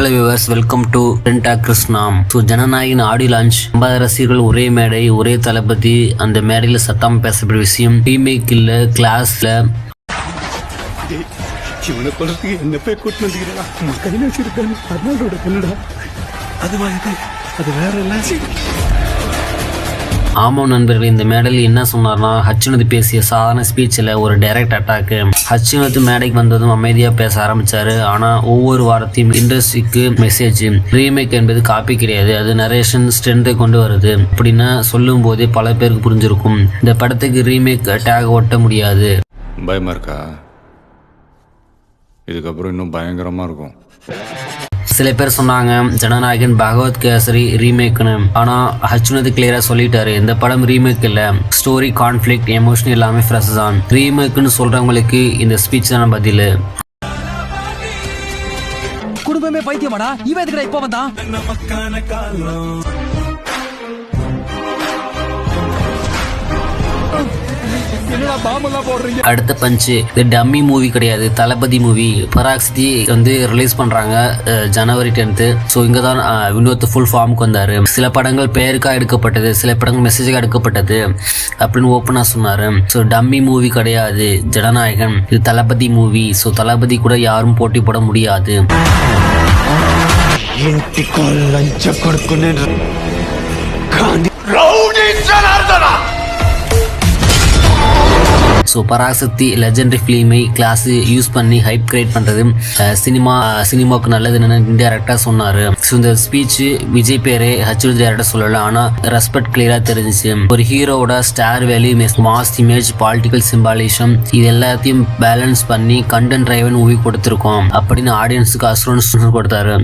Hello viewers, welcome to டென்டா கிருஷ்ணா. ஜனநாயகின் audio launch. 50 ரசிகர்கள் ஒரே மேடை, ஒரே தளபதி. அந்த மேடையில் சத்தம் பேசப்பட்ட விஷயம் ரீமேக் இல்ல, கிளாஸ்ல. ஆமாம் நண்பர்கள், இந்த மேடையில் என்ன சொன்னார்னா, ஹச்சுனது பேசிய சாதாரண ஸ்பீச்சில் ஒரு டைரக்ட் அட்டாக்கு. ஹச்சுனது மேடைக்கு வந்ததும் அமைதியாக பேச ஆரம்பித்தார். ஆனால் ஒவ்வொரு வாரத்தையும் இண்டஸ்ட்ரிக்கு மெசேஜ். ரீமேக் என்பது காப்பி கிடையாது, அது நரேஷன் ஸ்ட்ரென்த்தை கொண்டு வருது அப்படின்னு சொல்லும் போதே பல பேருக்கு புரிஞ்சிருக்கும். இந்த படத்துக்கு ரீமேக் டேக் ஒட்ட முடியாது. பயமா இருக்கா? இதுக்கப்புறம் இன்னும் பயங்கரமாக இருக்கும். சில பேர் சொன்னாங்க ஜனநாயகன் பகவத் கேசரி ரீமேக்னு. ஆனால் ஹச்சுனது கிளியராக சொல்லிட்டாரு, இந்த படம் ரீமேக் இல்லை, ஸ்டோரி, கான்ஃப்ளிக்ட், எமோஷன் எல்லாமே ஃப்ரெஷ் தான். ரீமேக்னு சொல்கிறவங்களுக்கு இந்த ஸ்பீச் தானே பதில். குடும்பமே பைத்தியமாடா, இவன் எதுக்குடா இப்போ வந்தான்? அடுத்த பஞ்சு, இது டம்மி மூவி கிடையாது, தளபதி மூவி. பராக்சித்தி ரிலீஸ் பண்றாங்க ஜனவரி 10th. ஸோ இங்கே தான் வினோத் ஃபுல் ஃபார்முக்கு வந்தார். சில படங்கள் பெயருக்காக எடுக்கப்பட்டது, சில படங்கள் மெசேஜுக்காக எடுக்கப்பட்டது அப்படின்னு ஓப்பனாக சொன்னார். ஸோ டம்மி மூவி கிடையாது ஜனநாயகன், இது தளபதி மூவி. ஸோ தளபதி கூட யாரும் போட்டி போட முடியாது. ஸோ பராசக்தி லெஜெண்டரி ஃபிலிமை கிளாஸ் யூஸ் பண்ணி ஹைப் கிரியேட் பண்ணுறது சினிமாவுக்கு நல்லதுன்னு டேரக்டாக சொன்னார். ஸோ இந்த ஸ்பீச் விஜய் பேரே ஹச்சுனது டேரக்டாக சொல்லலை, ஆனால் ரெஸ்பெக்ட் கிளியராக தெரிஞ்சிச்சு. ஒரு ஹீரோவோட star value, mass image, political symbolism, இது எல்லாத்தையும் பேலன்ஸ் பண்ணி கண்டென்ட் டிரைவன் மூவி கொடுத்துருக்கோம் அப்படின்னு ஆடியன்ஸுக்கு அசூரன்ஸ் கொடுத்தாரு.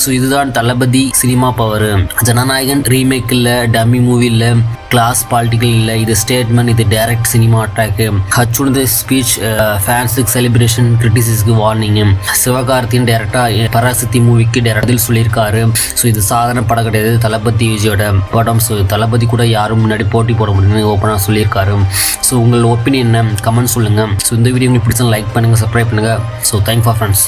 ஸோ இதுதான் Thalapathy cinema power. Jananayagan remake இல்லை, டம்மி மூவி இல்லை, கிளாஸ் பாலிட்டிக்கல் இல்லை, இது ஸ்டேட்மெண்ட், இது டைரக்ட் சினிமா அட்டாக்கு. ஹச்சுனது ஸ்பீச் ஃபேன்ஸுக்கு செலிப்ரேஷன், கிரிட்டிசிஸ்க்கு வார்னிங். சிவகார்த்தியின் டேரக்டாக பராசக்தி மூவிக்கு டேரக்டில் சொல்லியிருக்காரு. ஸோ இது சாதாரண படம் கிடையாது, தளபதி விஜயோட படம். ஸோ தளபதி கூட யாரும் முன்னாடி போட்டி போட முடியும்னு ஓப்பனாக சொல்லியிருக்காரு. ஸோ உங்களோட ஒப்பீனியன் என்ன, கமெண்ட் சொல்லுங்கள். ஸோ இந்த வீடியோ உங்களுக்கு பிடிச்சா லைக் பண்ணுங்கள், சப்ஸ்கிரைப் பண்ணுங்கள். So thanks for friends.